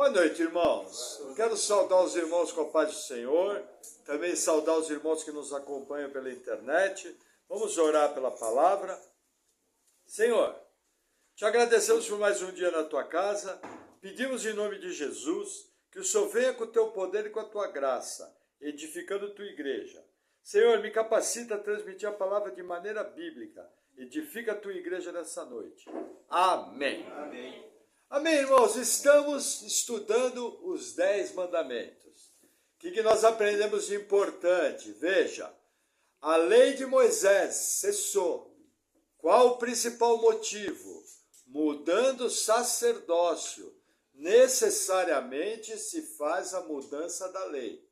Boa noite, irmãos. Eu quero saudar os irmãos com a paz do Senhor, também saudar os irmãos que nos acompanham pela internet. Vamos orar pela palavra. Senhor, te agradecemos por mais um dia na tua casa. Pedimos em nome de Jesus que o Senhor venha com o teu poder e com a tua graça, edificando a tua igreja. Senhor, me capacita a transmitir a palavra de maneira bíblica. Edifica a tua igreja nessa noite. Amém. Amém. Amém, irmãos. Estamos estudando os 10 mandamentos. O que nós aprendemos de importante? Veja, a lei de Moisés cessou. Qual o principal motivo? Mudando o sacerdócio. Necessariamente se faz a mudança da lei.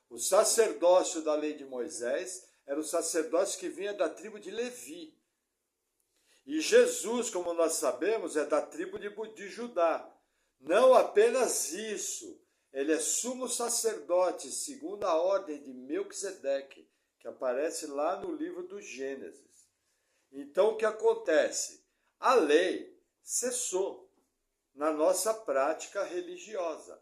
O sacerdócio da lei de Moisés era o sacerdócio que vinha da tribo de Levi. E Jesus, como nós sabemos, é da tribo de Judá. Não apenas isso, ele é sumo sacerdote, segundo a ordem de Melquisedeque, que aparece lá no livro do Gênesis. Então, o que acontece? A lei cessou na nossa prática religiosa.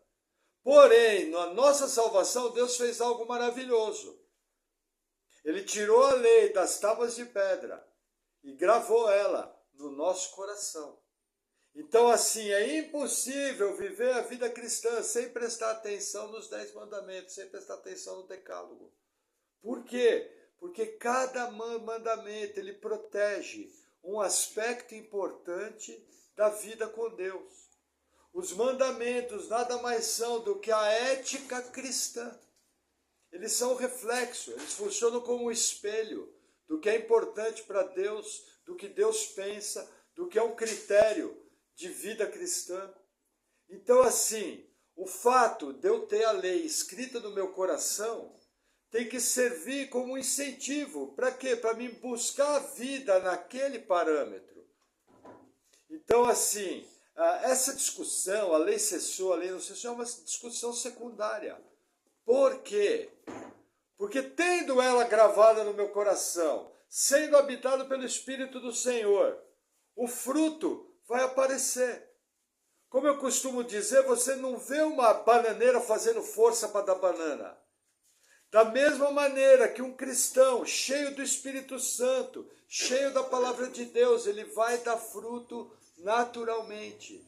Porém, na nossa salvação, Deus fez algo maravilhoso. Ele tirou a lei das tábuas de pedra e gravou ela no nosso coração. Então, assim, é impossível viver a vida cristã sem prestar atenção nos 10 mandamentos, sem prestar atenção no decálogo. Por quê? Porque cada mandamento, ele protege um aspecto importante da vida com Deus. Os mandamentos nada mais são do que a ética cristã. Eles são reflexo, eles funcionam como um espelho do que é importante para Deus, do que Deus pensa, do que é um critério de vida cristã. Então, assim, o fato de eu ter a lei escrita no meu coração tem que servir como um incentivo. Para quê? Para mim buscar a vida naquele parâmetro. Então, assim, essa discussão, a lei cessou, a lei não cessou, é uma discussão secundária. Por quê? Porque tendo ela gravada no meu coração, sendo habitado pelo Espírito do Senhor, o fruto vai aparecer. Como eu costumo dizer, você não vê uma bananeira fazendo força para dar banana. Da mesma maneira que um cristão cheio do Espírito Santo, cheio da palavra de Deus, ele vai dar fruto naturalmente.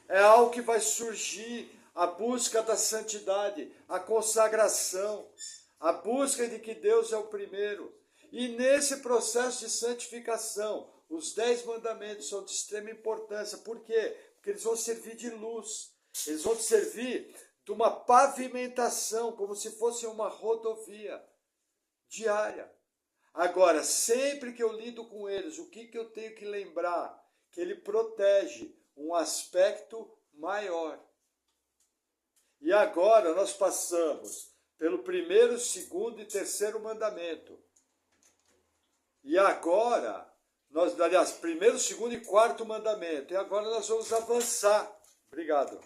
É algo que vai surgir, a busca da santidade, a consagração, a busca de que Deus é o primeiro. E nesse processo de santificação, os 10 mandamentos são de extrema importância. Por quê? Porque eles vão servir de luz. Eles vão servir de uma pavimentação, como se fosse uma rodovia diária. Agora, sempre que eu lido com eles, o que eu tenho que lembrar? Que ele protege um aspecto maior. E agora nós passamos pelo primeiro, segundo e terceiro mandamento. E agora, primeiro, segundo e quarto mandamento. E agora nós vamos avançar. Obrigado.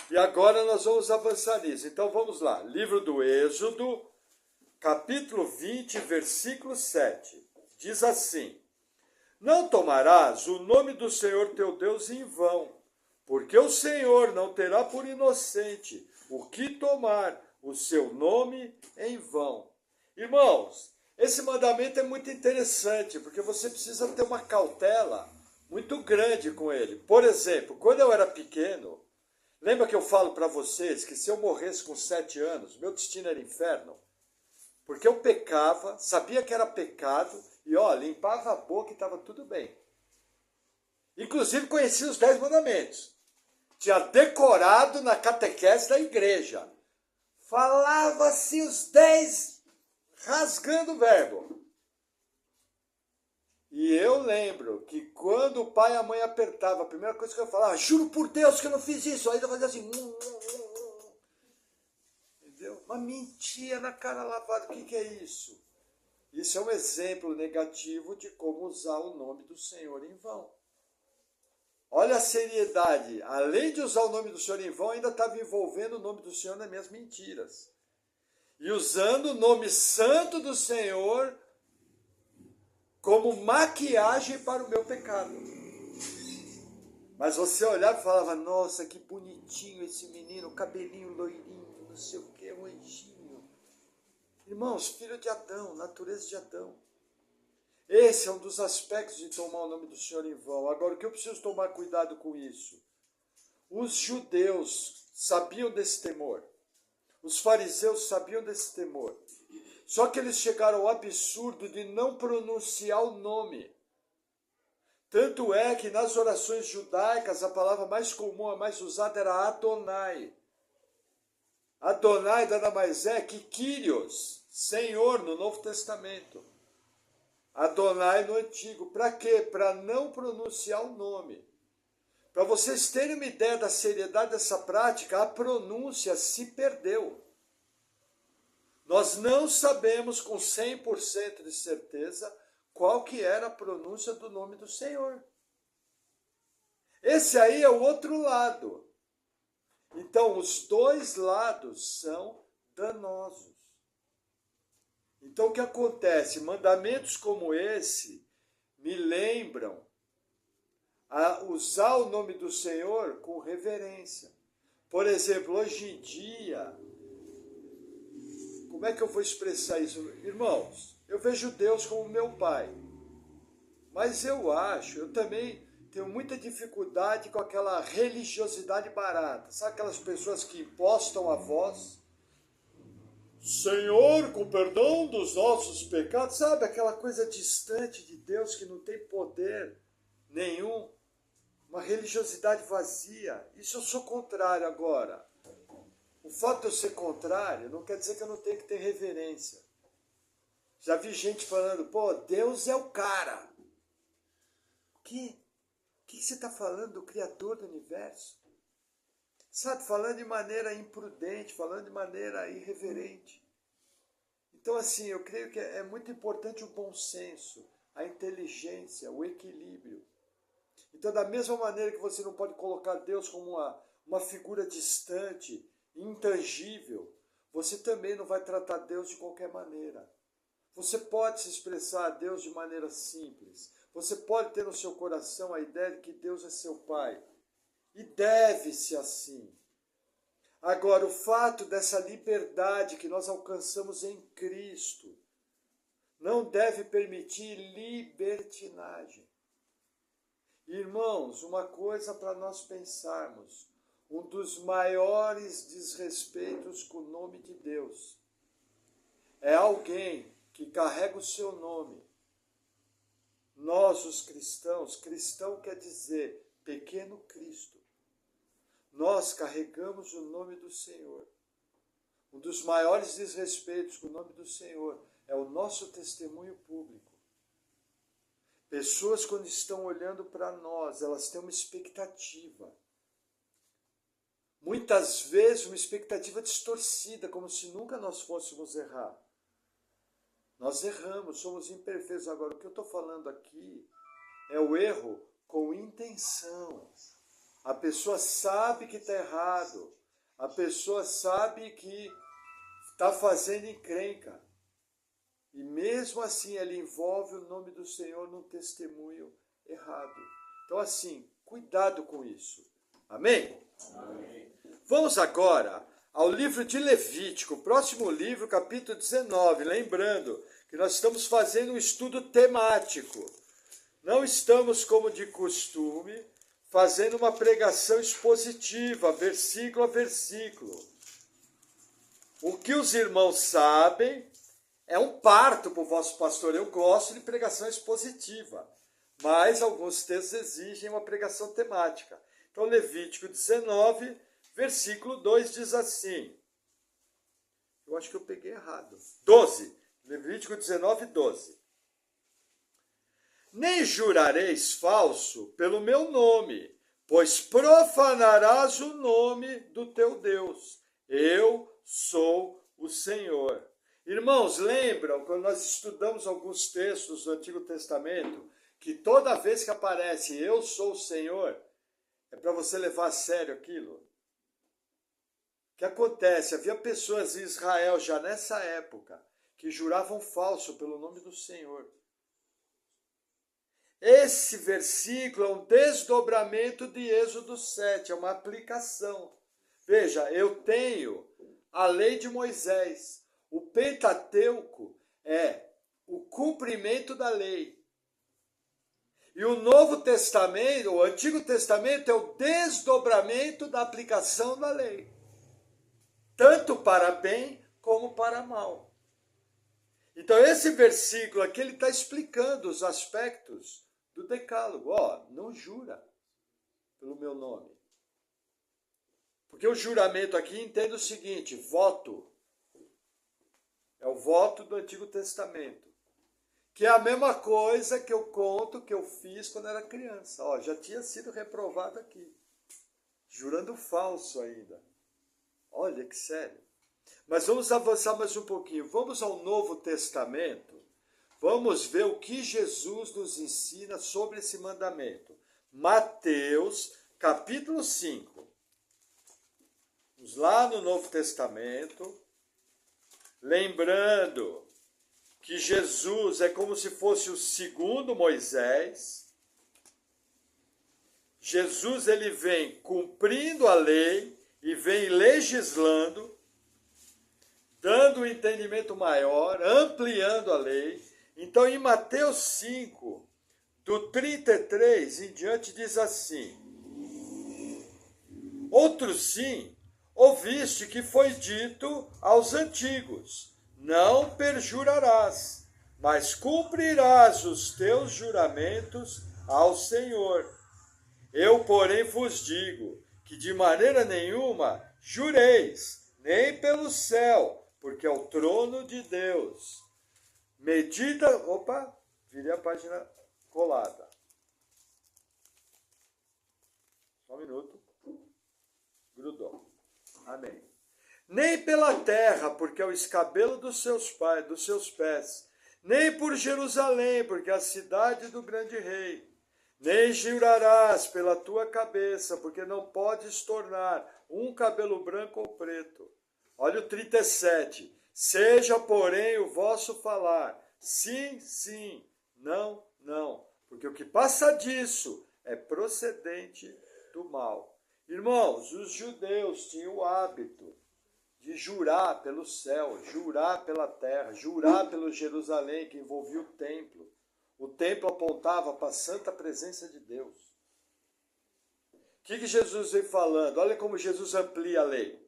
E agora nós vamos avançar nisso. Então vamos lá. Livro do Êxodo, capítulo 20, versículo 7. Diz assim: Não tomarás o nome do Senhor teu Deus em vão, porque o Senhor não terá por inocente o que tomar o seu nome em vão. Irmãos, esse mandamento é muito interessante, porque você precisa ter uma cautela muito grande com ele. Por exemplo, quando eu era pequeno, lembra que eu falo para vocês que se eu morresse com 7 anos, meu destino era inferno? Porque eu pecava, sabia que era pecado, e limpava a boca e estava tudo bem. Inclusive conhecia os 10 mandamentos. Tinha decorado na catequese da igreja. Falava-se os 10, rasgando o verbo. E eu lembro que quando o pai e a mãe apertavam, a primeira coisa que eu falava, juro por Deus que eu não fiz isso. Aí eu fazia assim. Entendeu? Uma mentira na cara lavada. O que é isso? Isso é um exemplo negativo de como usar o nome do Senhor em vão. Olha a seriedade. Além de usar o nome do Senhor em vão, ainda estava envolvendo o nome do Senhor nas minhas mentiras. E usando o nome santo do Senhor como maquiagem para o meu pecado. Mas você olhava e falava, nossa, que bonitinho esse menino, cabelinho loirinho, não sei o que, um anjinho. Irmãos, filho de Adão, natureza de Adão. Esse é um dos aspectos de tomar o nome do Senhor em vão. Agora, o que eu preciso tomar cuidado com isso? Os judeus sabiam desse temor. Os fariseus sabiam desse temor. Só que eles chegaram ao absurdo de não pronunciar o nome. Tanto é que nas orações judaicas a palavra mais comum, a mais usada era Adonai. Adonai nada mais é que Kyrios, Senhor no Novo Testamento. Adonai no Antigo. Para quê? Para não pronunciar o nome. Para vocês terem uma ideia da seriedade dessa prática, a pronúncia se perdeu. Nós não sabemos com 100% de certeza qual que era a pronúncia do nome do Senhor. Esse aí é o outro lado. Então, os dois lados são danosos. Então, o que acontece? Mandamentos como esse me lembram a usar o nome do Senhor com reverência. Por exemplo, hoje em dia, como é que eu vou expressar isso? Irmãos, eu vejo Deus como meu pai. Mas eu também tenho muita dificuldade com aquela religiosidade barata. Sabe aquelas pessoas que impostam a voz? Senhor, com perdão dos nossos pecados. Sabe aquela coisa distante de Deus que não tem poder nenhum? Uma religiosidade vazia. Isso eu sou contrário agora. O fato de eu ser contrário não quer dizer que eu não tenho que ter reverência. Já vi gente falando, pô, Deus é o cara. O que você está falando do Criador do Universo? Sabe, falando de maneira imprudente, falando de maneira irreverente. Então, assim, eu creio que é muito importante o bom senso, a inteligência, o equilíbrio. Então, da mesma maneira que você não pode colocar Deus como uma figura distante, intangível, você também não vai tratar Deus de qualquer maneira. Você pode se expressar a Deus de maneira simples. Você pode ter no seu coração a ideia de que Deus é seu Pai. E deve-se assim. Agora, o fato dessa liberdade que nós alcançamos em Cristo não deve permitir libertinagem. Irmãos, uma coisa para nós pensarmos, um dos maiores desrespeitos com o nome de Deus é alguém que carrega o seu nome. Nós, os cristãos, cristão quer dizer pequeno Cristo. Nós carregamos o nome do Senhor. Um dos maiores desrespeitos com o nome do Senhor é o nosso testemunho público. Pessoas, quando estão olhando para nós, elas têm uma expectativa. Muitas vezes uma expectativa distorcida, como se nunca nós fôssemos errar. Nós erramos, somos imperfeitos. Agora, o que eu estou falando aqui é o erro com intenção. A pessoa sabe que está errado. A pessoa sabe que está fazendo encrenca. E mesmo assim ela envolve o nome do Senhor num testemunho errado. Então assim, cuidado com isso. Amém? Amém. Vamos agora ao livro de Levítico, próximo livro, capítulo 19. Lembrando que nós estamos fazendo um estudo temático. Não estamos, como de costume, fazendo uma pregação expositiva, versículo a versículo. O que os irmãos sabem é um parto para o vosso pastor. Eu gosto de pregação expositiva, mas alguns textos exigem uma pregação temática. Então, Levítico 19, versículo 2 diz assim. Eu acho que eu peguei errado. 12. Levítico 19, 12. Nem jurareis falso pelo meu nome, pois profanarás o nome do teu Deus. Eu sou o Senhor. Irmãos, lembram quando nós estudamos alguns textos do Antigo Testamento, que toda vez que aparece eu sou o Senhor, é para você levar a sério aquilo? O que acontece? Havia pessoas em Israel já nessa época que juravam falso pelo nome do Senhor. Esse versículo é um desdobramento de Êxodo 7, é uma aplicação. Veja, eu tenho a lei de Moisés. O Pentateuco é o cumprimento da lei. E o Novo Testamento, o Antigo Testamento, é o desdobramento da aplicação da lei. Tanto para bem como para mal. Então, esse versículo aqui, ele está explicando os aspectos do decálogo. Não jura pelo meu nome. Porque o juramento aqui entende o seguinte, voto. É o voto do Antigo Testamento. Que é a mesma coisa que eu conto que eu fiz quando era criança. Já tinha sido reprovado aqui. Jurando falso ainda. Olha que sério. Mas vamos avançar mais um pouquinho. Vamos ao Novo Testamento. Vamos ver o que Jesus nos ensina sobre esse mandamento. Mateus, capítulo 5. Vamos lá no Novo Testamento. Lembrando que Jesus é como se fosse o segundo Moisés. Jesus, ele vem cumprindo a lei e vem legislando, dando um entendimento maior, ampliando a lei. Então, em Mateus 5, do 33 em diante, diz assim: Outro sim, ouviste que foi dito aos antigos, não perjurarás, mas cumprirás os teus juramentos ao Senhor. Eu, porém, vos digo que de maneira nenhuma jureis, nem pelo céu, porque é o trono de Deus. Medita... Opa, virei a página colada. Só um minuto. Grudou. Amém. Nem pela terra, porque é o escabelo dos seus pés, nem por Jerusalém, porque é a cidade do grande rei. Nem jurarás pela tua cabeça, porque não podes tornar um cabelo branco ou preto. Olha o 37. Seja, porém, o vosso falar, sim, sim, não, não, porque o que passa disso é procedente do mal. Irmãos, os judeus tinham o hábito de jurar pelo céu, jurar pela terra, jurar pelo Jerusalém, que envolvia o templo. O templo apontava para a santa presença de Deus. O que Jesus vem falando? Olha como Jesus amplia a lei.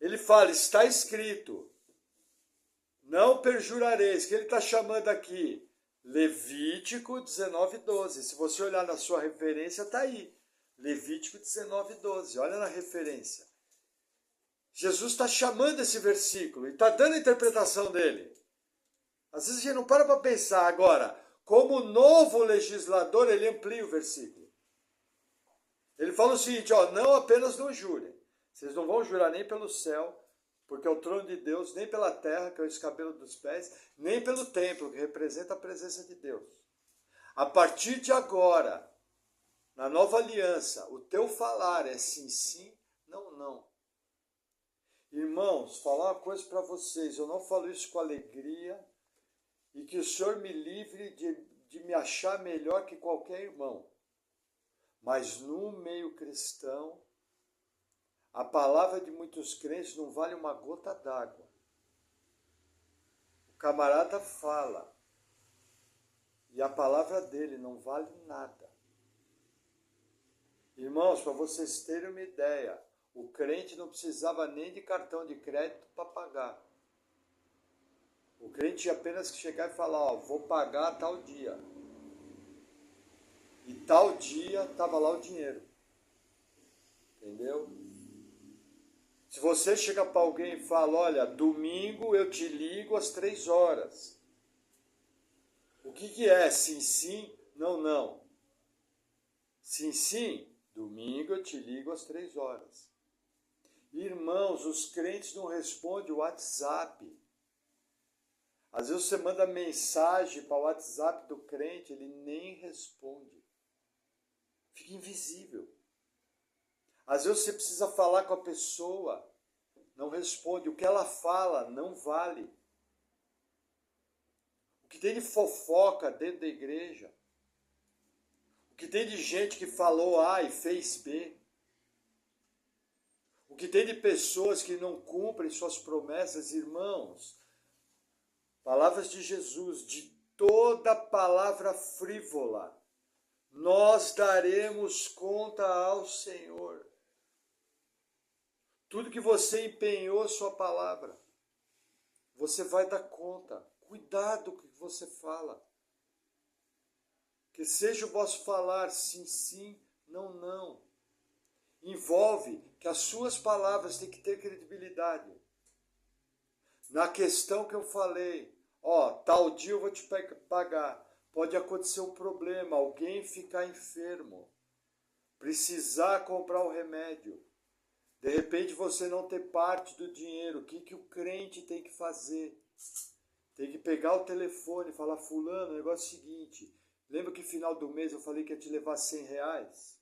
Ele fala, está escrito, não perjurareis, que ele está chamando aqui, Levítico 19:12. Se você olhar na sua referência, está aí. Levítico 19:12, olha na referência. Jesus está chamando esse versículo e está dando a interpretação dele. Às vezes a gente não para pensar agora, como novo legislador, ele amplia o versículo. Ele fala o seguinte, não apenas não jurem. Vocês não vão jurar nem pelo céu, porque é o trono de Deus, nem pela terra, que é o escabelo dos pés, nem pelo templo, que representa a presença de Deus. A partir de agora, na nova aliança, o teu falar é sim, sim, não, não. Irmãos, falar uma coisa para vocês, eu não falo isso com alegria, e que o Senhor me livre de me achar melhor que qualquer irmão. Mas no meio cristão, a palavra de muitos crentes não vale uma gota d'água. O camarada fala, e a palavra dele não vale nada. Irmãos, para vocês terem uma ideia, o crente não precisava nem de cartão de crédito para pagar. O crente tinha apenas que chegar e falar, vou pagar tal dia. E tal dia estava lá o dinheiro. Entendeu? Se você chega para alguém e fala, olha, domingo eu te ligo às 3 horas. O que é? Sim, sim, não, não. Sim, sim, domingo eu te ligo às 3 horas. Irmãos, os crentes não respondem o WhatsApp. Às vezes você manda mensagem para o WhatsApp do crente, ele nem responde. Fica invisível. Às vezes você precisa falar com a pessoa, não responde. O que ela fala não vale. O que tem de fofoca dentro da igreja, que tem de gente que falou A e fez B, o que tem de pessoas que não cumprem suas promessas, irmãos, palavras de Jesus, de toda palavra frívola, nós daremos conta ao Senhor. Tudo que você empenhou sua palavra, você vai dar conta. Cuidado com o que você fala. Que seja o vosso falar sim, sim, não, não. Envolve que as suas palavras têm que ter credibilidade. Na questão que eu falei, tal dia eu vou te pagar. Pode acontecer um problema, alguém ficar enfermo, precisar comprar o remédio. De repente você não ter parte do dinheiro. O que o crente tem que fazer? Tem que pegar o telefone e falar, fulano, o negócio é o seguinte, lembra que no final do mês eu falei que ia te levar R$100?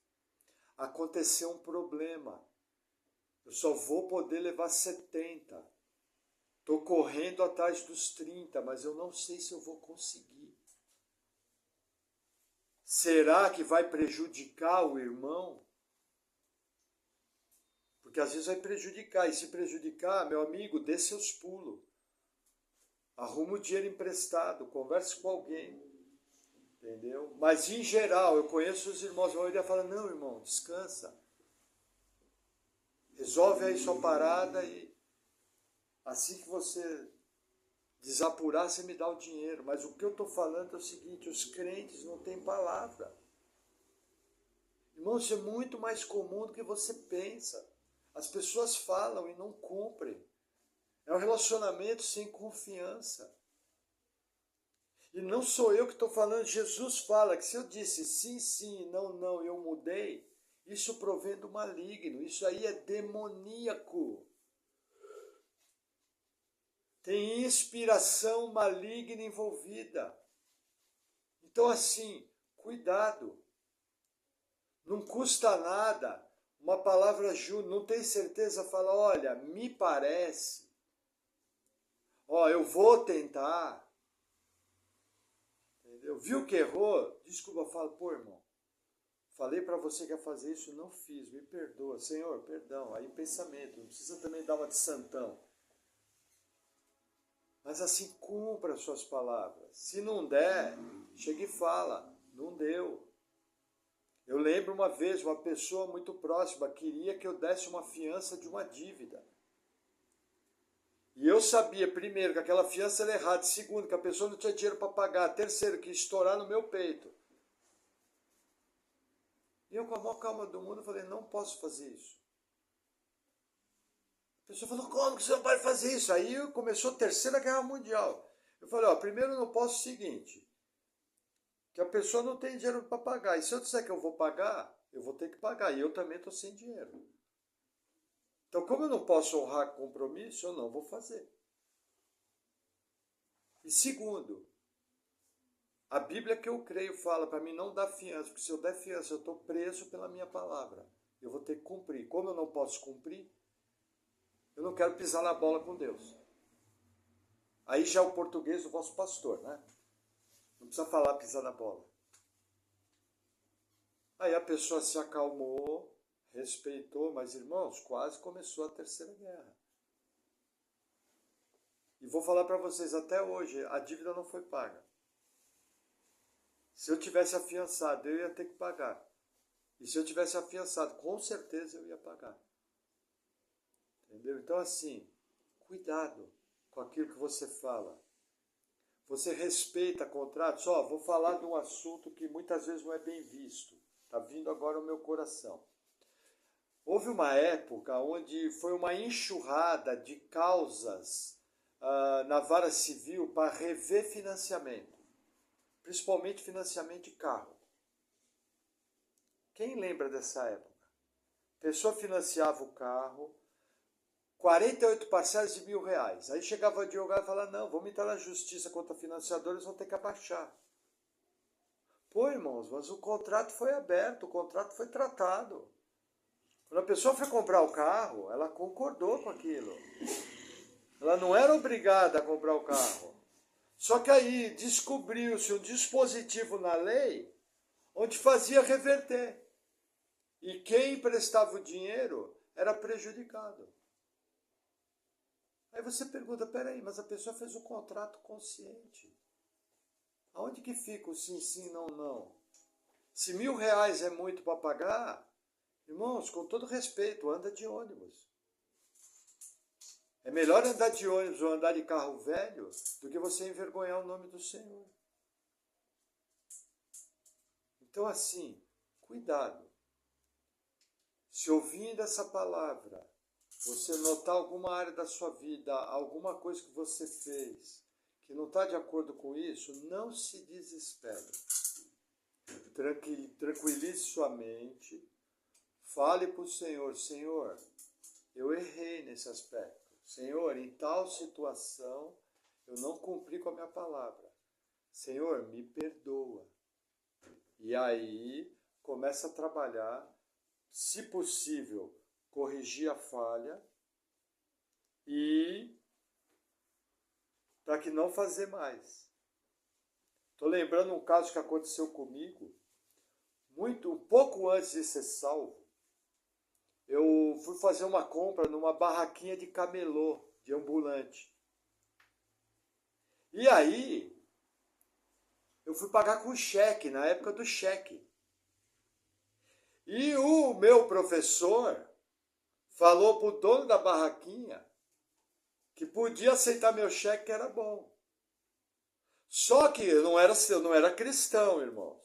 Aconteceu um problema. Eu só vou poder levar 70. Estou correndo atrás dos 30, mas eu não sei se eu vou conseguir. Será que vai prejudicar o irmão? Porque às vezes vai prejudicar. E se prejudicar, meu amigo, dê seus pulos. Arruma o dinheiro emprestado, converse com alguém. Entendeu? Mas em geral, eu conheço os irmãos, a maioria fala, não, irmão, descansa. Resolve aí sua parada e assim que você desapurar, você me dá o dinheiro. Mas o que eu estou falando é o seguinte, os crentes não têm palavra. Irmão, isso é muito mais comum do que você pensa. As pessoas falam e não cumprem. É um relacionamento sem confiança. E não sou eu que estou falando, Jesus fala que se eu disse sim, sim, não, não, eu mudei, isso provém do maligno, isso aí é demoníaco. Tem inspiração maligna envolvida. Então assim, cuidado. Não custa nada, uma palavra não tem certeza, fala, olha, me parece, eu vou tentar. Entendeu? Viu que errou? Desculpa, fala, pô, irmão, falei para você que ia fazer isso, não fiz, me perdoa. Senhor, perdão. Aí pensamento, não precisa também dar uma de santão. Mas assim, cumpra as suas palavras. Se não der, chega e fala, não deu. Eu lembro uma vez, uma pessoa muito próxima queria que eu desse uma fiança de uma dívida. E eu sabia, primeiro, que aquela fiança era errada. Segundo, que a pessoa não tinha dinheiro para pagar. Terceiro, que ia estourar no meu peito. E eu, com a maior calma do mundo, falei, não posso fazer isso. A pessoa falou, como que você não pode fazer isso? Aí começou a Terceira Guerra Mundial. Eu falei, primeiro eu não posso o seguinte, que a pessoa não tem dinheiro para pagar. E se eu disser que eu vou pagar, eu vou ter que pagar. E eu também estou sem dinheiro. Então, como eu não posso honrar compromisso, eu não vou fazer. E segundo, a Bíblia que eu creio fala para mim não dar fiança, porque se eu der fiança, eu estou preso pela minha palavra. Eu vou ter que cumprir. Como eu não posso cumprir, eu não quero pisar na bola com Deus. Aí já é o português do vosso pastor, né? Não precisa falar pisar na bola. Aí a pessoa se acalmou, respeitou, mas irmãos, quase começou a Terceira Guerra. E vou falar para vocês, até hoje, a dívida não foi paga. Se eu tivesse afiançado, eu ia ter que pagar. E se eu tivesse afiançado, com certeza eu ia pagar. Entendeu? Então assim, cuidado com aquilo que você fala. Você respeita contratos? Vou falar de um assunto que muitas vezes não é bem visto. Está vindo agora ao meu coração. Houve uma época onde foi uma enxurrada de causas na vara civil para rever financiamento. Principalmente financiamento de carro. Quem lembra dessa época? A pessoa financiava o carro, 48 parcelas de R$1.000. Aí chegava o advogado e falava, não, vamos entrar na justiça contra financiadores, vão ter que abaixar. Pô, irmãos, mas o contrato foi aberto, o contrato foi tratado. Quando a pessoa foi comprar o carro, ela concordou com aquilo. Ela não era obrigada a comprar o carro. Só que aí descobriu-se um dispositivo na lei onde fazia reverter. E quem emprestava o dinheiro era prejudicado. Aí você pergunta, peraí, mas a pessoa fez um contrato consciente. Aonde que fica o sim, sim, não, não? Se R$ 1.000 é muito para pagar, irmãos, com todo respeito, anda de ônibus. É melhor andar de ônibus ou andar de carro velho do que você envergonhar o nome do Senhor. Então assim, cuidado. Se ouvindo essa palavra, você notar alguma área da sua vida, alguma coisa que você fez, que não está de acordo com isso, não se desespere. Tranquilize sua mente, fale para o Senhor, Senhor, eu errei nesse aspecto. Senhor, em tal situação, eu não cumpri com a minha palavra. Senhor, me perdoa. E aí, começa a trabalhar, se possível, corrigir a falha e para que não fazer mais. Estou lembrando um caso que aconteceu comigo, um pouco antes de ser salvo. Eu fui fazer uma compra numa barraquinha de camelô, de ambulante. E aí, eu fui pagar com cheque, na época do cheque. E o meu professor falou para o dono da barraquinha que podia aceitar meu cheque, que era bom. Só que eu não era cristão, irmãos.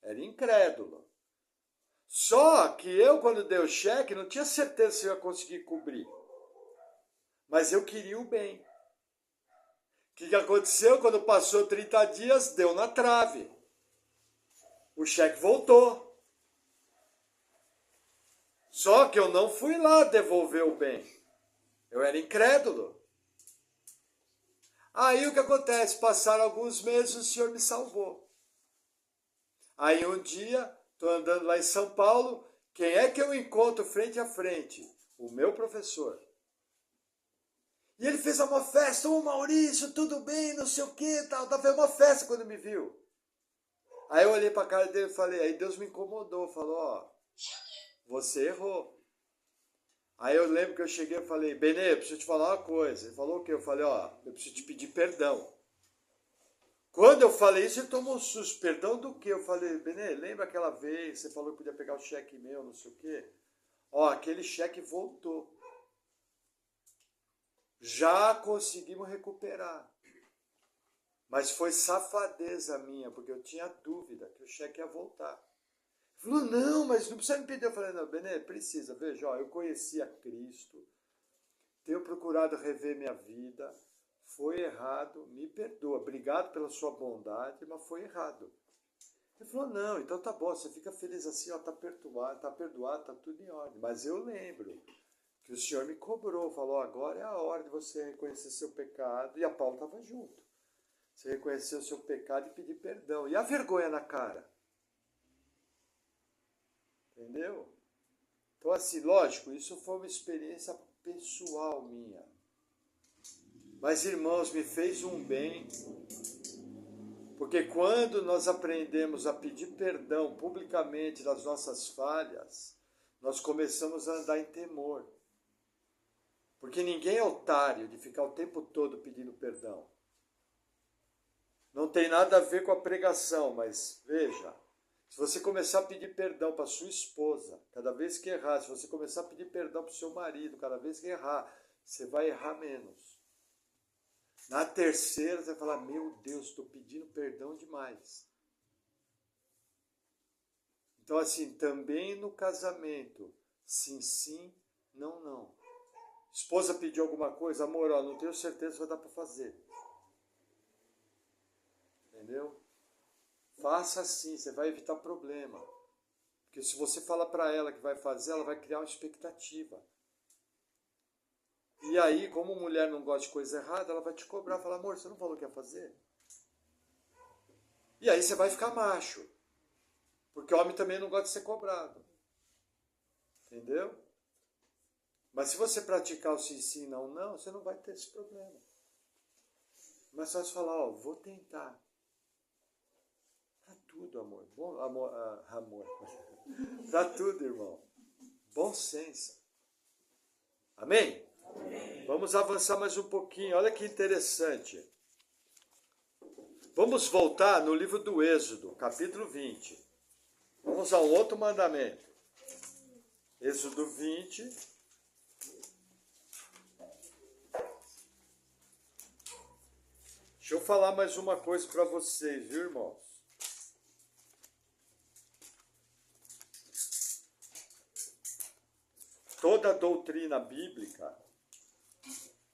Era incrédulo. Só que eu, quando dei o cheque, não tinha certeza se eu ia conseguir cobrir. Mas eu queria o bem. O que aconteceu? Quando passou 30 dias, deu na trave. O cheque voltou. Só que eu não fui lá devolver o bem. Eu era incrédulo. Aí o que acontece? Passaram alguns meses, o Senhor me salvou. Aí um dia, estou andando lá em São Paulo, quem é que eu encontro frente a frente? O meu professor. E ele fez uma festa, ô Maurício, tudo bem, não sei o que, tal, fez uma festa quando me viu. Aí eu olhei para a cara dele e falei, aí Deus me incomodou, falou, ó, você errou. Aí eu lembro que eu cheguei e falei, Benê, eu preciso te falar uma coisa. Ele falou o quê? Eu falei, ó, eu preciso te pedir perdão. Quando eu falei isso, ele tomou um susto. Perdão do quê? Eu falei, Benê, lembra aquela vez, você falou que podia pegar o cheque meu, não sei o quê? Ó, aquele cheque voltou. Já conseguimos recuperar. Mas foi safadeza minha, porque eu tinha dúvida que o cheque ia voltar. Ele falou, não, mas não precisa me pedir. Eu falei, não, Benê, precisa. Veja, ó, eu conheci a Cristo, tenho procurado rever minha vida, foi errado, me perdoa. Obrigado pela sua bondade, mas foi errado. Ele falou, não, então tá bom, você fica feliz assim, ó, tá perdoado, tá tudo em ordem. Mas eu lembro que o Senhor me cobrou, falou, agora é a hora de você reconhecer seu pecado. E a Paulo estava junto. Você reconhecer o seu pecado e pedir perdão. E a vergonha na cara? Entendeu? Então, assim, lógico, isso foi uma experiência pessoal minha. Mas, irmãos, me fez um bem, porque quando nós aprendemos a pedir perdão publicamente das nossas falhas, nós começamos a andar em temor. Porque ninguém é otário de ficar o tempo todo pedindo perdão. Não tem nada a ver com a pregação, mas veja, se você começar a pedir perdão para sua esposa, cada vez que errar, se você começar a pedir perdão para o seu marido, cada vez que errar, você vai errar menos. Na terceira, você vai falar, meu Deus, estou pedindo perdão demais. Então, assim, também no casamento, sim, sim, não, não. Esposa pediu alguma coisa, amor, ó, não tenho certeza se vai dar para fazer. Entendeu? Faça assim, você vai evitar problema. Porque se você falar para ela que vai fazer, ela vai criar uma expectativa. E aí, como mulher não gosta de coisa errada, ela vai te cobrar, falar, amor, você não falou que ia fazer? E aí você vai ficar macho. Porque homem também não gosta de ser cobrado. Entendeu? Mas se você praticar o sim, sim, não, não, você não vai ter esse problema. Mas só se falar, ó, vou tentar. Tá tudo tudo, amor. Bom, amor. Para tudo, irmão. Bom senso. Amém? Amém? Vamos avançar mais um pouquinho. Olha que interessante. Vamos voltar no livro do Êxodo, capítulo 20. Vamos a um outro mandamento. Êxodo 20. Deixa eu falar mais uma coisa para vocês, viu, irmãos? Toda doutrina bíblica,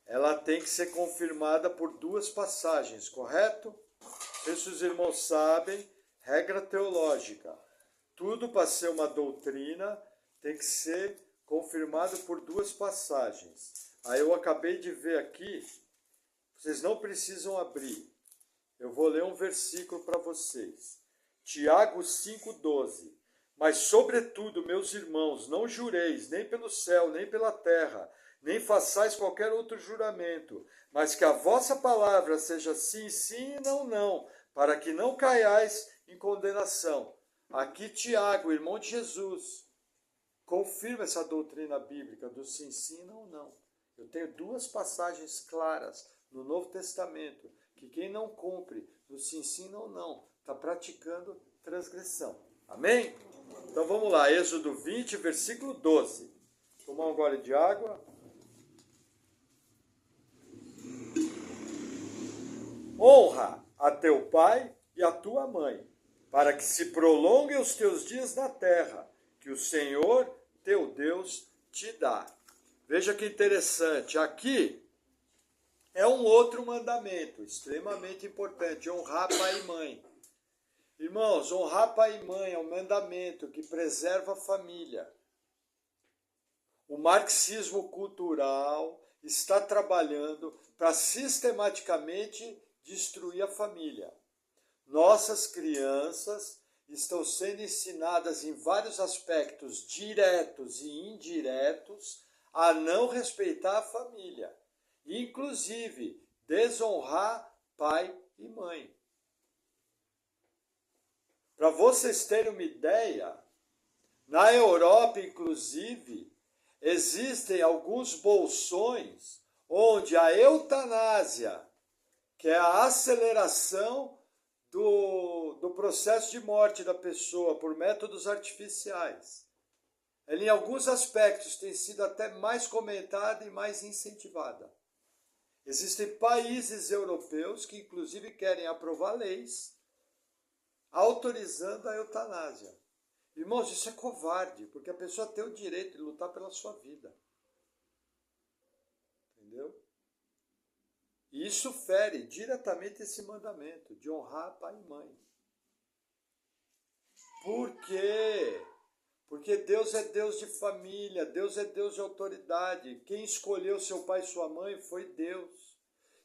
ela tem que ser confirmada por duas passagens, correto? Não sei se os irmãos sabem, regra teológica. Tudo para ser uma doutrina tem que ser confirmado por duas passagens. Aí eu acabei de ver aqui, vocês não precisam abrir. Eu vou ler um versículo para vocês. Tiago 5,12. Mas, sobretudo, meus irmãos, não jureis, nem pelo céu, nem pela terra, nem façais qualquer outro juramento, mas que a vossa palavra seja sim, sim e não, não, para que não caiais em condenação. Aqui Tiago, irmão de Jesus, confirma essa doutrina bíblica do sim, sim e não, não. Eu tenho duas passagens claras no Novo Testamento, que quem não cumpre no sim, sim, não, não, está praticando transgressão. Amém? Então vamos lá, Êxodo 20, versículo 12. Tomar um gole de água. Honra a teu pai e a tua mãe, para que se prolonguem os teus dias na terra, que o Senhor, teu Deus, te dá. Veja que interessante, aqui é um outro mandamento, extremamente importante, honrar pai e mãe. Irmãos, honrar pai e mãe é um mandamento que preserva a família. O marxismo cultural está trabalhando para sistematicamente destruir a família. Nossas crianças estão sendo ensinadas em vários aspectos diretos e indiretos a não respeitar a família, inclusive desonrar pai e mãe. Para vocês terem uma ideia, na Europa, inclusive, existem alguns bolsões onde a eutanásia, que é a aceleração do processo de morte da pessoa por métodos artificiais, ela em alguns aspectos tem sido até mais comentada e mais incentivada. Existem países europeus que inclusive querem aprovar leis autorizando a eutanásia. Irmãos, isso é covarde, porque a pessoa tem o direito de lutar pela sua vida. Entendeu? E isso fere diretamente esse mandamento de honrar pai e mãe. Por quê? Porque Deus é Deus de família, Deus é Deus de autoridade. Quem escolheu seu pai e sua mãe foi Deus.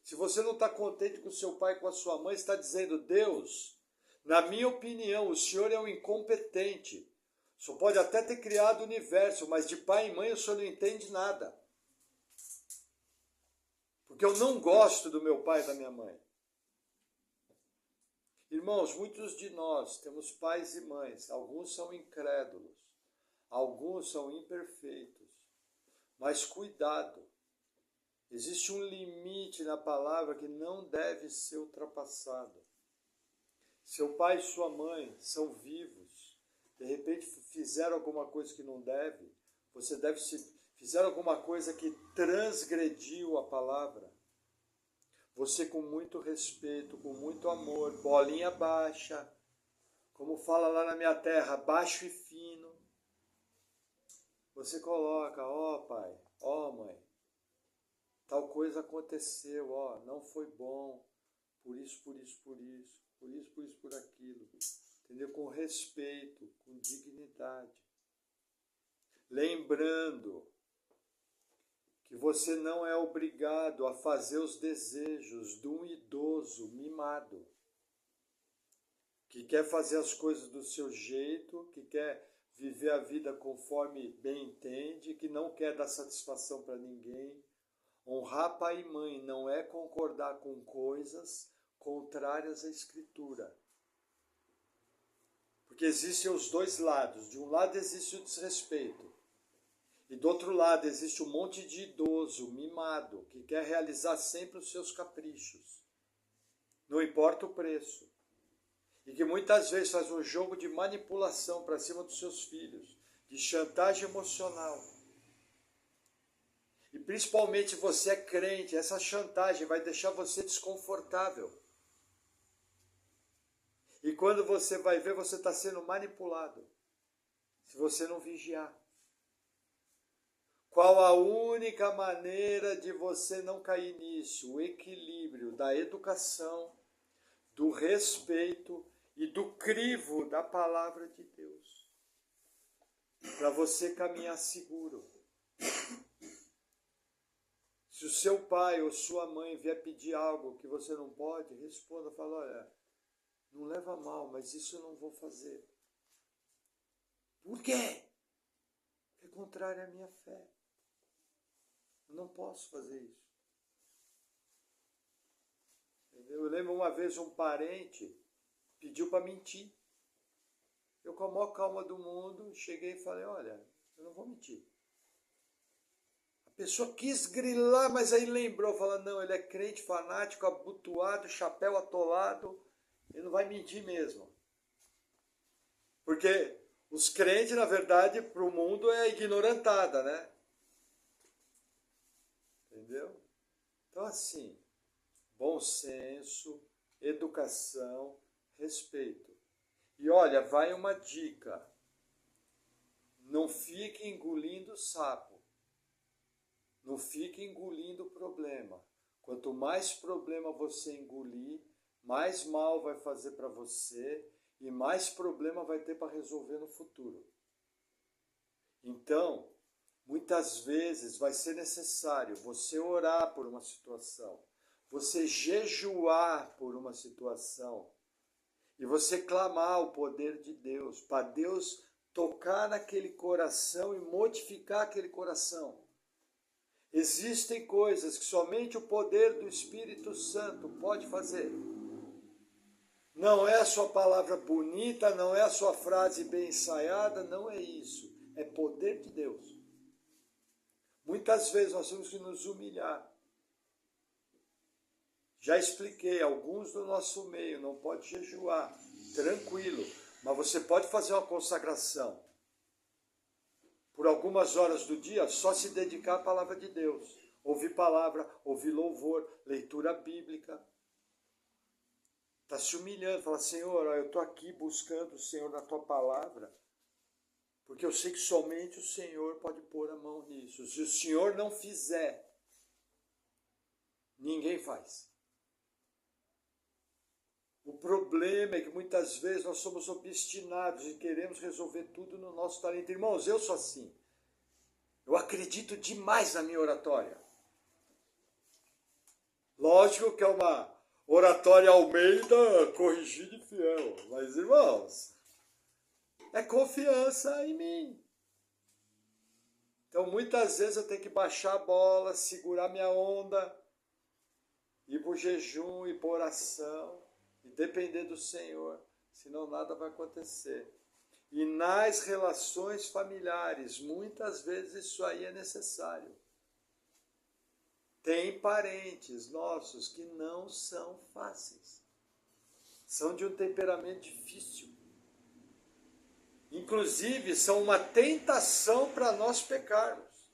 Se você não está contente com seu pai e com a sua mãe, está dizendo, Deus, na minha opinião, o senhor é um incompetente. O senhor pode até ter criado o universo, mas de pai e mãe o senhor não entende nada. Porque eu não gosto do meu pai e da minha mãe. Irmãos, muitos de nós temos pais e mães, alguns são incrédulos, alguns são imperfeitos. Mas cuidado, existe um limite na palavra que não deve ser ultrapassado. Seu pai e sua mãe são vivos, de repente fizeram alguma coisa que não deve, fizeram alguma coisa que transgrediu a palavra. Você com muito respeito, com muito amor, bolinha baixa, como fala lá na minha terra, baixo e fino. Você coloca, ó pai, ó mãe, tal coisa aconteceu, ó, não foi bom, por isso, por isso, por isso. Por isso, por isso, por aquilo. Entendeu? Com respeito, com dignidade. Lembrando que você não é obrigado a fazer os desejos de um idoso mimado, que quer fazer as coisas do seu jeito, que quer viver a vida conforme bem entende, que não quer dar satisfação para ninguém. Honrar pai e mãe não é concordar com coisas contrárias à Escritura. Porque existem os dois lados. De um lado existe o desrespeito. E do outro lado existe um monte de idoso, mimado, que quer realizar sempre os seus caprichos. Não importa o preço. E que muitas vezes faz um jogo de manipulação para cima dos seus filhos, de chantagem emocional. E principalmente você é crente, essa chantagem vai deixar você desconfortável. E quando você vai ver, você está sendo manipulado, se você não vigiar. Qual a única maneira de você não cair nisso? O equilíbrio da educação, do respeito e do crivo da palavra de Deus. Para você caminhar seguro. Se o seu pai ou sua mãe vier pedir algo que você não pode, responda, fala, olha, não leva mal, mas isso eu não vou fazer. Por quê? É contrário à minha fé. Eu não posso fazer isso. Entendeu? Eu lembro uma vez um parente pediu para mentir. Eu, com a maior calma do mundo, cheguei e falei, olha, eu não vou mentir. A pessoa quis grilar, mas aí lembrou, falando, não, ele é crente, fanático, abotoado, chapéu atolado, ele não vai mentir mesmo. Porque os crentes, na verdade, para o mundo é ignorantada, né? Entendeu? Então, assim, bom senso, educação, respeito. E olha, vai uma dica. Não fique engolindo sapo. Não fique engolindo problema. Quanto mais problema você engolir, mais mal vai fazer para você e mais problema vai ter para resolver no futuro. Então, muitas vezes vai ser necessário você orar por uma situação, você jejuar por uma situação e você clamar o poder de Deus, para Deus tocar naquele coração e modificar aquele coração. Existem coisas que somente o poder do Espírito Santo pode fazer. Não é a sua palavra bonita, não é a sua frase bem ensaiada, não é isso. É poder de Deus. Muitas vezes nós temos que nos humilhar. Já expliquei, alguns do nosso meio não pode jejuar, tranquilo, mas você pode fazer uma consagração. Por algumas horas do dia, só se dedicar à palavra de Deus. Ouvir palavra, ouvir louvor, leitura bíblica. Está se humilhando, fala, Senhor, eu estou aqui buscando o Senhor na tua palavra, porque eu sei que somente o Senhor pode pôr a mão nisso. Se o Senhor não fizer, ninguém faz. O problema é que muitas vezes nós somos obstinados e queremos resolver tudo no nosso talento. Irmãos, eu sou assim. Eu acredito demais na minha oratória. Lógico que é uma oratória Almeida corrigida e fiel. Mas, irmãos, é confiança em mim. Então, muitas vezes eu tenho que baixar a bola, segurar minha onda, ir para o jejum, ir para a oração. E depender do Senhor, senão nada vai acontecer. E nas relações familiares, muitas vezes isso aí é necessário. Tem parentes nossos que não são fáceis. São de um temperamento difícil. Inclusive, são uma tentação para nós pecarmos.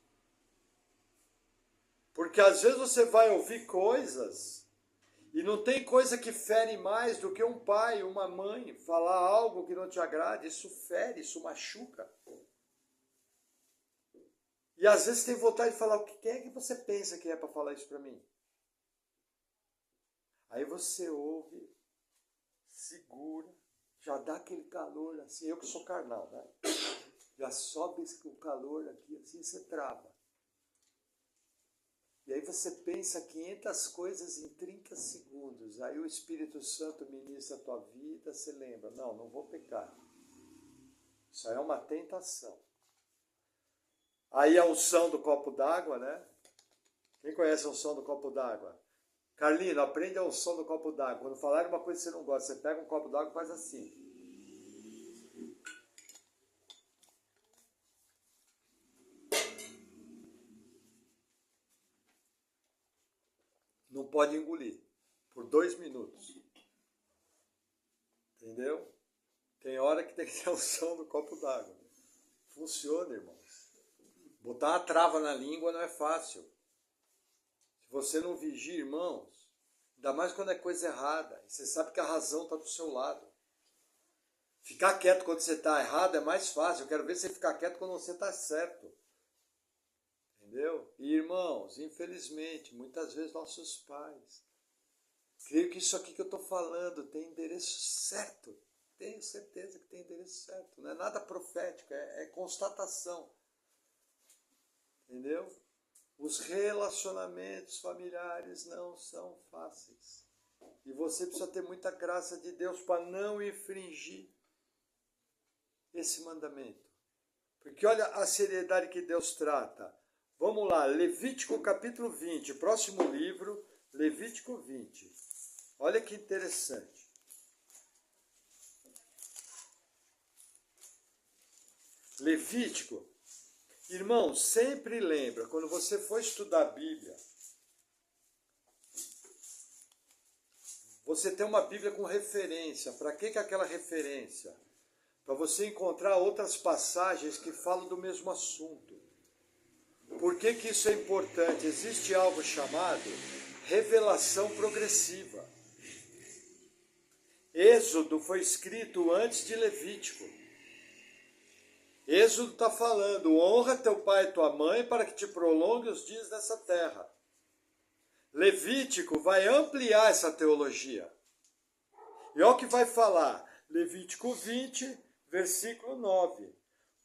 Porque às vezes você vai ouvir coisas... E não tem coisa que fere mais do que um pai, uma mãe, falar algo que não te agrade. Isso fere, isso machuca. E às vezes tem vontade de falar, quem é que você pensa que é para falar isso para mim? Aí você ouve, segura, já dá aquele calor, assim, eu que sou carnal, né? Já sobe o calor aqui, assim você trava. E aí você pensa 500 coisas em 30 segundos. Aí o Espírito Santo ministra a tua vida, você lembra, não vou pecar. Isso aí é uma tentação. Aí a unção do copo d'água, né? Quem conhece a unção do copo d'água? Carlino, aprende a unção do copo d'água. Quando falar uma coisa que você não gosta, você pega um copo d'água e faz assim. pode engolir por 2 minutos. Entendeu? Tem hora que tem que ter unção no copo d'água. Funciona, irmãos. Botar uma trava na língua não é fácil. Se você não vigia, irmãos, ainda mais quando é coisa errada, e você sabe que a razão está do seu lado. Ficar quieto quando você está errado é mais fácil. Eu quero ver você ficar quieto quando você está certo. Entendeu? E, irmãos, infelizmente, muitas vezes nossos pais, creio que isso aqui que eu estou falando tem endereço certo. Tenho certeza que tem endereço certo. Não é nada profético, é constatação. Entendeu? Os relacionamentos familiares não são fáceis. E você precisa ter muita graça de Deus para não infringir esse mandamento. Porque olha a seriedade que Deus trata. Vamos lá, Levítico capítulo 20, próximo livro, Levítico 20. Olha que interessante. Levítico. Irmão, sempre lembra, quando você for estudar a Bíblia, você tem uma Bíblia com referência. Para que é aquela referência? Para você encontrar outras passagens que falam do mesmo assunto. Por que isso é importante? Existe algo chamado revelação progressiva. Êxodo foi escrito antes de Levítico. Êxodo está falando, honra teu pai e tua mãe para que te prolongue os dias nessa terra. Levítico vai ampliar essa teologia. E olha o que vai falar, Levítico 20, versículo 9.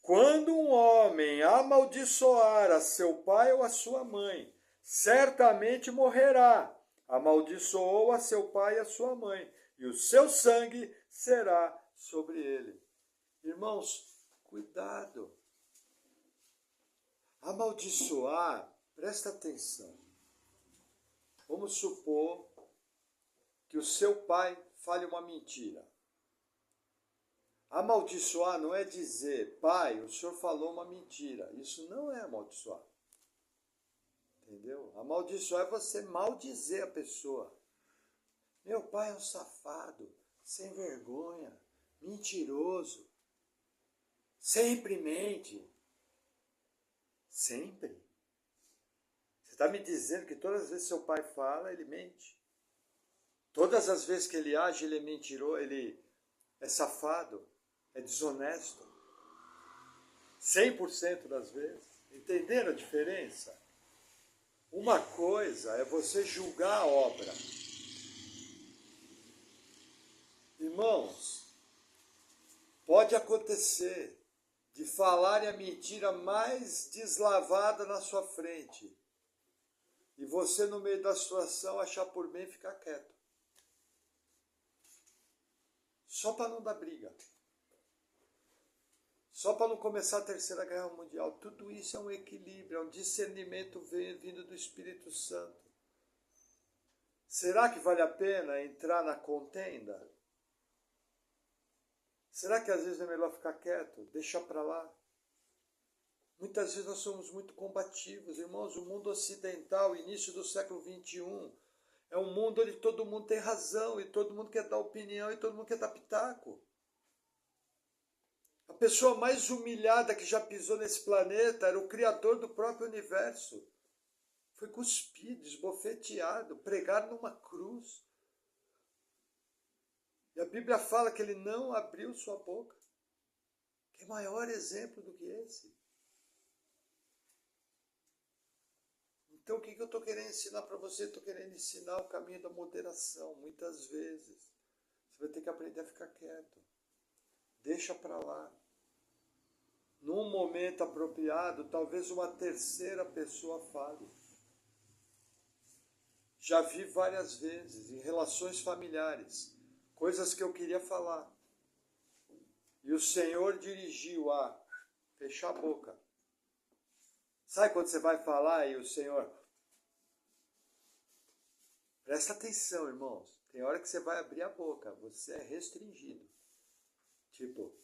Quando um homem amaldiçoar a seu pai ou a sua mãe, certamente morrerá. Amaldiçoou a seu pai e a sua mãe, e o seu sangue será sobre ele. Irmãos, cuidado. Amaldiçoar, presta atenção. Vamos supor que o seu pai fale uma mentira. Amaldiçoar não é dizer, pai, o senhor falou uma mentira. Isso não é amaldiçoar. Entendeu? Amaldiçoar é você maldizer a pessoa. Meu pai é um safado, sem vergonha, mentiroso. Sempre mente. Sempre. Você está me dizendo que todas as vezes que seu pai fala, ele mente. Todas as vezes que ele age, ele é mentiroso, ele é safado, é desonesto. 100% das vezes. Entenderam a diferença? Uma coisa é você julgar a obra. Irmãos, pode acontecer de falarem a mentira mais deslavada na sua frente e você, no meio da situação, achar por bem ficar quieto. Só para não dar briga. Só para não começar a Terceira Guerra Mundial. Tudo isso é um equilíbrio, é um discernimento vindo do Espírito Santo. Será que vale a pena entrar na contenda? Será que às vezes é melhor ficar quieto, deixar para lá? Muitas vezes nós somos muito combativos, irmãos. O mundo ocidental, início do século XXI, é um mundo onde todo mundo tem razão, e todo mundo quer dar opinião, e todo mundo quer dar pitaco. A pessoa mais humilhada que já pisou nesse planeta era o Criador do próprio universo. Foi cuspido, esbofeteado, pregado numa cruz. E a Bíblia fala que ele não abriu sua boca. Que maior exemplo do que esse? Então o que eu estou querendo ensinar para você? Estou querendo ensinar o caminho da moderação. Muitas vezes você vai ter que aprender a ficar quieto. Deixa para lá. Num momento apropriado, talvez uma terceira pessoa fale. Já vi várias vezes em relações familiares, coisas que eu queria falar. E o Senhor dirigiu a fechar a boca. Sabe quando você vai falar e o Senhor... Presta atenção, irmãos. Tem hora que você vai abrir a boca, você é restringido. Tipo...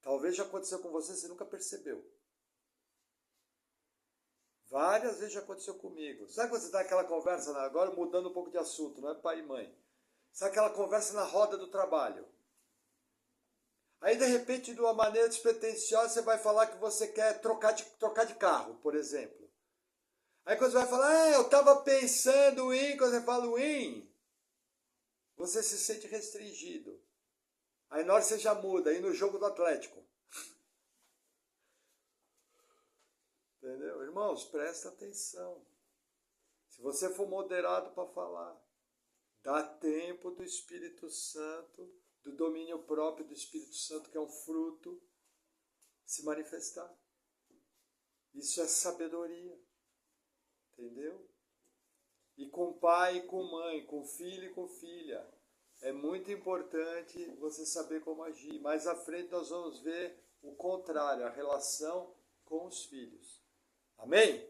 Talvez já aconteceu com você nunca percebeu. Várias vezes já aconteceu comigo. Sabe quando você dá aquela conversa, agora mudando um pouco de assunto, não é pai e mãe. Sabe aquela conversa na roda do trabalho? Aí, de repente, de uma maneira despretensiosa, você vai falar que você quer trocar de carro, por exemplo. Aí quando você vai falar, eu estava pensando em, quando você fala em, você se sente restringido. Aí na hora você já muda, aí no jogo do Atlético. Entendeu? Irmãos, presta atenção. Se você for moderado para falar, dá tempo do Espírito Santo, do domínio próprio do Espírito Santo, que é um fruto, se manifestar. Isso é sabedoria. Entendeu? E com pai e com mãe, com filho e com filha. É muito importante você saber como agir. Mais à frente nós vamos ver o contrário, a relação com os filhos. Amém?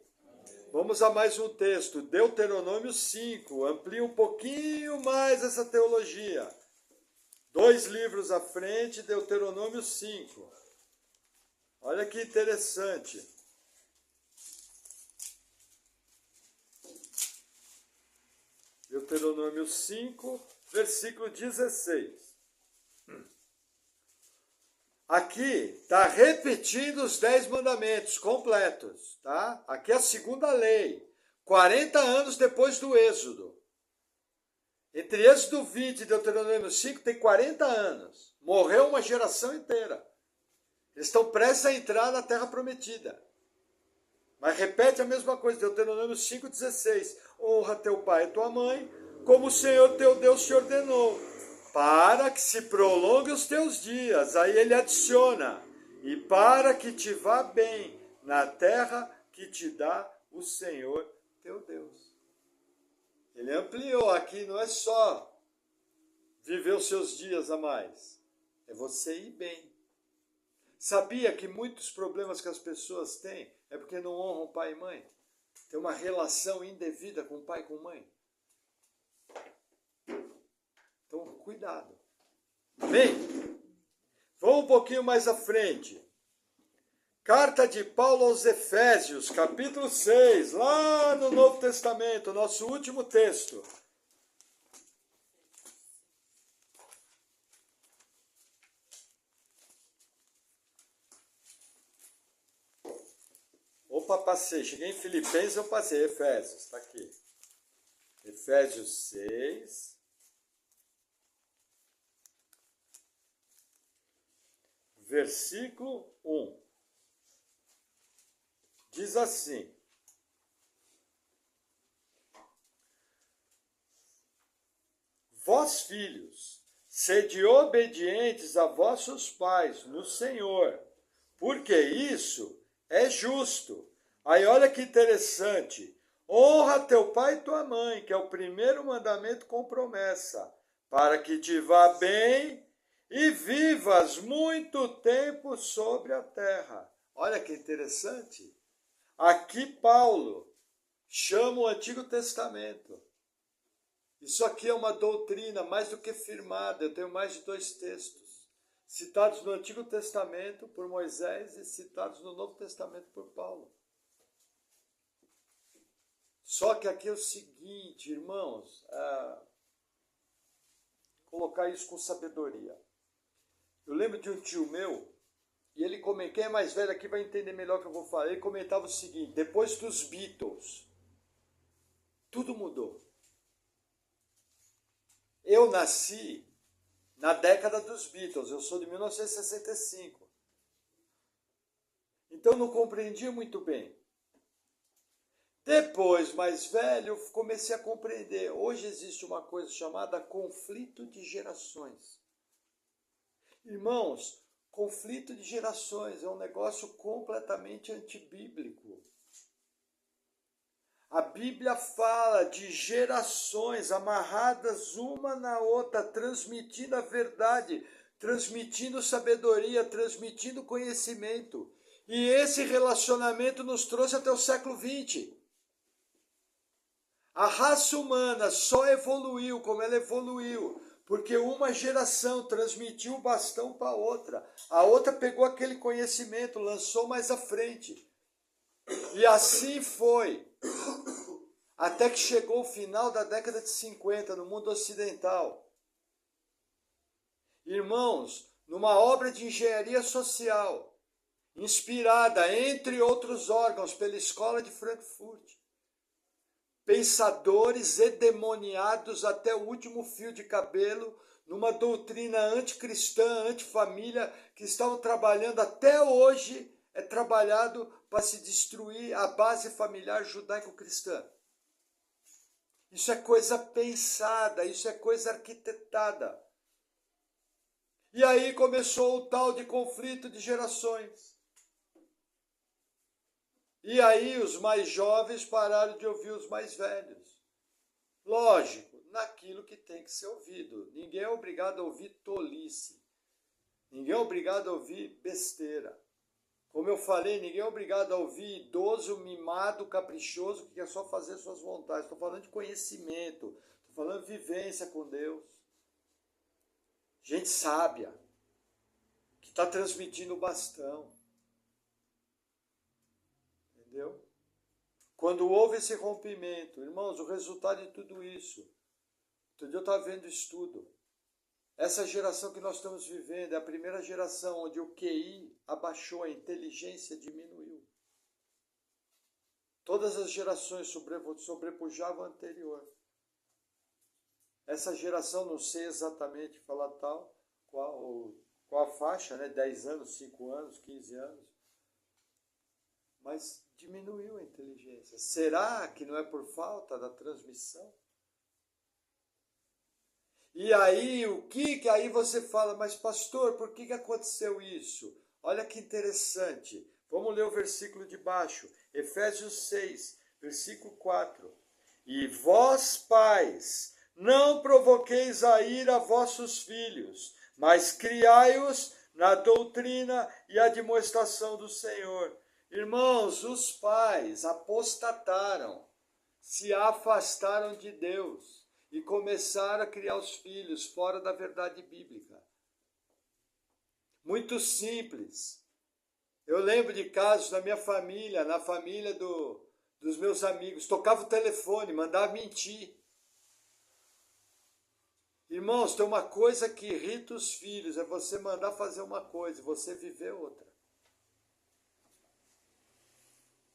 Vamos a mais um texto, Deuteronômio 5. Amplia um pouquinho mais essa teologia. 2 livros à frente, Deuteronômio 5. Olha que interessante. Deuteronômio 5, versículo 16. Aqui está repetindo os 10 mandamentos completos, tá? Aqui é a segunda lei, 40 anos depois do Êxodo. Entre Êxodo 20 e Deuteronômio 5 tem 40 anos. Morreu uma geração inteira. Eles estão prestes a entrar na Terra Prometida. Mas repete a mesma coisa, Deuteronômio 5,16. Honra teu pai e tua mãe, como o Senhor teu Deus te ordenou, para que se prolongue os teus dias. Aí ele adiciona, e para que te vá bem na terra que te dá o Senhor teu Deus. Ele ampliou, aqui não é só viver os seus dias a mais, é você ir bem. Sabia que muitos problemas que as pessoas têm é porque não honram pai e mãe? Tem uma relação indevida com pai e com mãe? Então, cuidado. Amém? Vamos um pouquinho mais à frente. Carta de Paulo aos Efésios, capítulo 6, lá no Novo Testamento, nosso último texto. Opa, passei. Cheguei em Filipenses, eu passei. Efésios, está aqui. Efésios 6. Versículo 1. Diz assim: Vós, filhos, sede obedientes a vossos pais no Senhor, porque isso é justo. Aí olha que interessante. Honra teu pai e tua mãe, que é o primeiro mandamento com promessa, para que te vá bem e vivas muito tempo sobre a terra. Olha que interessante. Aqui Paulo chama o Antigo Testamento. Isso aqui é uma doutrina mais do que firmada. Eu tenho mais de 2 textos, citados no Antigo Testamento por Moisés e citados no Novo Testamento por Paulo. Só que aqui é o seguinte, irmãos, colocar isso com sabedoria. Eu lembro de um tio meu, e ele comenta, quem é mais velho aqui vai entender melhor o que eu vou falar. Ele comentava o seguinte: depois dos Beatles, tudo mudou. Eu nasci na década dos Beatles, eu sou de 1965. Então não compreendia muito bem. Depois, mais velho, comecei a compreender. Hoje existe uma coisa chamada conflito de gerações. Irmãos, conflito de gerações é um negócio completamente antibíblico. A Bíblia fala de gerações amarradas uma na outra, transmitindo a verdade, transmitindo sabedoria, transmitindo conhecimento. E esse relacionamento nos trouxe até o século XX. A raça humana só evoluiu como ela evoluiu, porque uma geração transmitiu o bastão para a outra pegou aquele conhecimento, lançou mais à frente. E assim foi. Até que chegou o final da década de 50, no mundo ocidental. Irmãos, numa obra de engenharia social, inspirada, entre outros órgãos, pela Escola de Frankfurt, pensadores endemoniados até o último fio de cabelo, numa doutrina anticristã, antifamília, que estavam trabalhando até hoje, é trabalhado para se destruir a base familiar judaico-cristã. Isso é coisa pensada, isso é coisa arquitetada. E aí começou o tal de conflito de gerações. E aí os mais jovens pararam de ouvir os mais velhos. Lógico, naquilo que tem que ser ouvido. Ninguém é obrigado a ouvir tolice. Ninguém é obrigado a ouvir besteira. Como eu falei, ninguém é obrigado a ouvir idoso, mimado, caprichoso, que quer só fazer suas vontades. Estou falando de conhecimento, estou falando de vivência com Deus. Gente sábia, que está transmitindo o bastão. Entendeu? Quando houve esse rompimento, irmãos, o resultado de tudo isso. Outro dia eu estava vendo estudo. Essa geração que nós estamos vivendo é a primeira geração onde o QI abaixou, a inteligência diminuiu. Todas as gerações sobrepujavam a anterior. Essa geração, não sei exatamente falar tal, qual a faixa, né? 10 anos, 5 anos, 15 anos. Mas diminuiu a inteligência. Será que não é por falta da transmissão? E aí, aí você fala, mas pastor, por que aconteceu isso? Olha que interessante. Vamos ler o versículo de baixo. Efésios 6, versículo 4. E vós, pais, não provoqueis a ira vossos filhos, mas criai-os na doutrina e admoestação do Senhor. Irmãos, os pais apostataram, se afastaram de Deus e começaram a criar os filhos fora da verdade bíblica. Muito simples. Eu lembro de casos na minha família, na família dos meus amigos. Tocava o telefone, mandava mentir. Irmãos, tem uma coisa que irrita os filhos, é você mandar fazer uma coisa e você viver outra.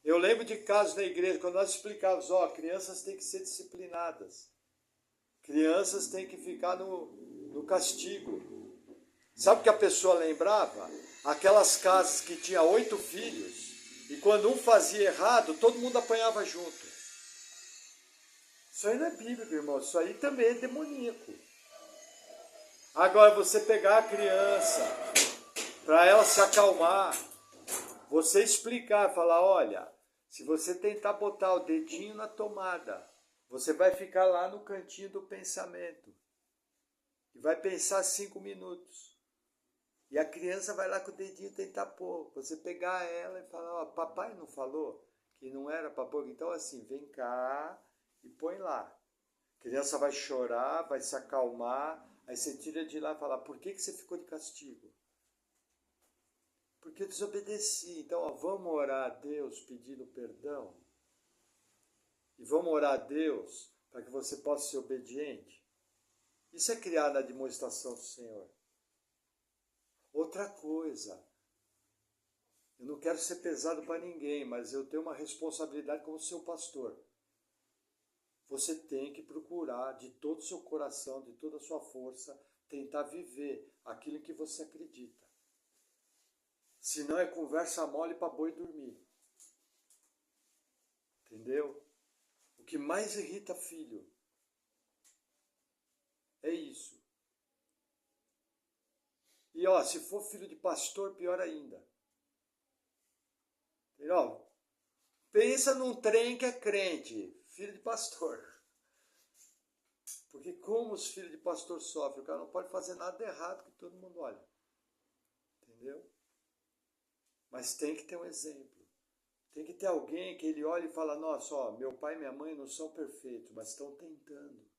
Eu lembro de casos na igreja, quando nós explicávamos, crianças têm que ser disciplinadas. Crianças têm que ficar no castigo. Sabe o que a pessoa lembrava? Aquelas casas que tinha 8 filhos, e quando um fazia errado, todo mundo apanhava junto. Isso aí não é bíblico, irmão, isso aí também é demoníaco. Agora, você pegar a criança, para ela se acalmar, você explicar, falar, olha, se você tentar botar o dedinho na tomada, você vai ficar lá no cantinho do pensamento. E vai pensar 5 minutos. E a criança vai lá com o dedinho tentar pôr. Você pegar ela e falar, papai não falou que não era para pôr? Então assim, vem cá e põe lá. A criança vai chorar, vai se acalmar. Aí você tira de lá e fala, por que você ficou de castigo? Porque eu desobedeci. Então, vamos orar a Deus pedindo perdão. E vamos orar a Deus para que você possa ser obediente. Isso é criar na demonstração do Senhor. Outra coisa, eu não quero ser pesado para ninguém, mas eu tenho uma responsabilidade como seu pastor. Você tem que procurar de todo o seu coração, de toda a sua força, tentar viver aquilo que você acredita. Senão é conversa mole para boi dormir. Entendeu? O que mais irrita filho é isso. E se for filho de pastor, pior ainda. Entendeu? Pensa num trem que é crente, filho de pastor. Porque como os filhos de pastor sofrem, o cara não pode fazer nada errado que todo mundo olha. Entendeu? Mas tem que ter um exemplo. Tem que ter alguém que ele olhe e fala, nossa, meu pai e minha mãe não são perfeitos, mas estão tentando.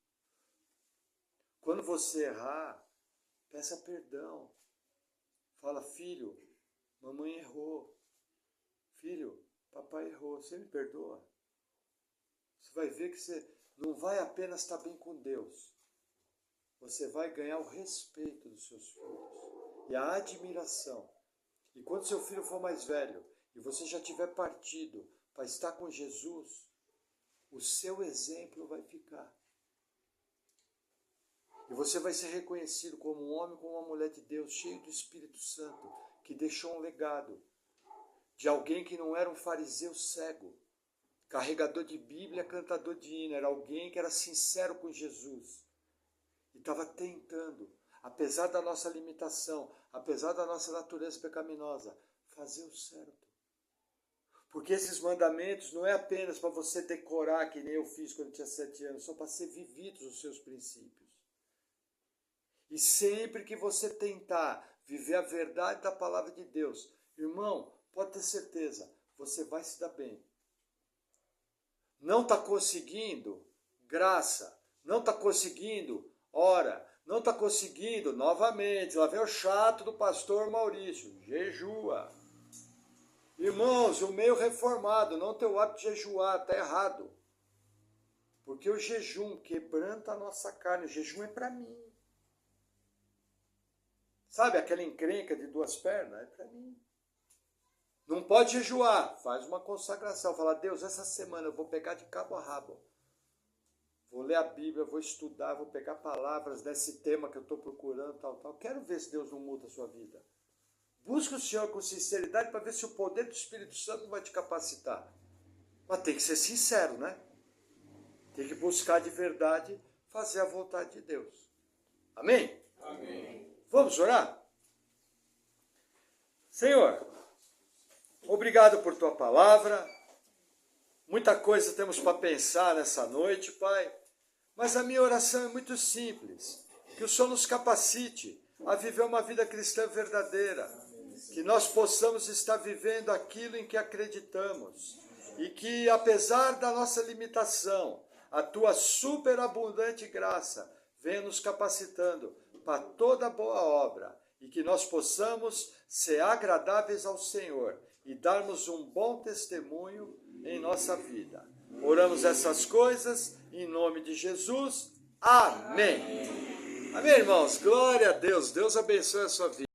Quando você errar, peça perdão. Fala, filho, mamãe errou. Filho, papai errou, você me perdoa? Você vai ver que você não vai apenas estar bem com Deus, você vai ganhar o respeito dos seus filhos e a admiração. E quando seu filho for mais velho e você já tiver partido para estar com Jesus, o seu exemplo vai ficar. E você vai ser reconhecido como um homem, como uma mulher de Deus, cheio do Espírito Santo, que deixou um legado de alguém que não era um fariseu cego, carregador de Bíblia, cantador de hino, era alguém que era sincero com Jesus e estava tentando, apesar da nossa limitação, apesar da nossa natureza pecaminosa, fazer o certo. Porque esses mandamentos não é apenas para você decorar, que nem eu fiz quando eu tinha 7 anos, são para ser vividos os seus princípios. E sempre que você tentar viver a verdade da palavra de Deus, irmão, pode ter certeza, você vai se dar bem. Não está conseguindo? Graça. Não está conseguindo? Ora. Não está conseguindo? Novamente. Lá vem o chato do pastor Maurício. Jejua. Irmãos, o meio reformado não tem o hábito de jejuar, está errado. Porque o jejum quebranta a nossa carne. O jejum é para mim. Sabe aquela encrenca de 2 pernas? É para mim. Não pode jejuar. Faz uma consagração. Fala, Deus, essa semana eu vou pegar de cabo a rabo. Vou ler a Bíblia, vou estudar, vou pegar palavras desse tema que eu estou procurando, tal. Quero ver se Deus não muda a sua vida. Busca o Senhor com sinceridade para ver se o poder do Espírito Santo vai te capacitar. Mas tem que ser sincero, né? Tem que buscar de verdade fazer a vontade de Deus. Amém? Amém. Vamos orar? Senhor, obrigado por tua palavra. Muita coisa temos para pensar nessa noite, Pai. Mas a minha oração é muito simples. Que o Senhor nos capacite a viver uma vida cristã verdadeira. Que nós possamos estar vivendo aquilo em que acreditamos. E que, apesar da nossa limitação, a tua superabundante graça venha nos capacitando para toda boa obra. E que nós possamos ser agradáveis ao Senhor e darmos um bom testemunho em nossa vida. Oramos essas coisas em nome de Jesus. Amém. Amém, irmãos. Glória a Deus. Deus abençoe a sua vida.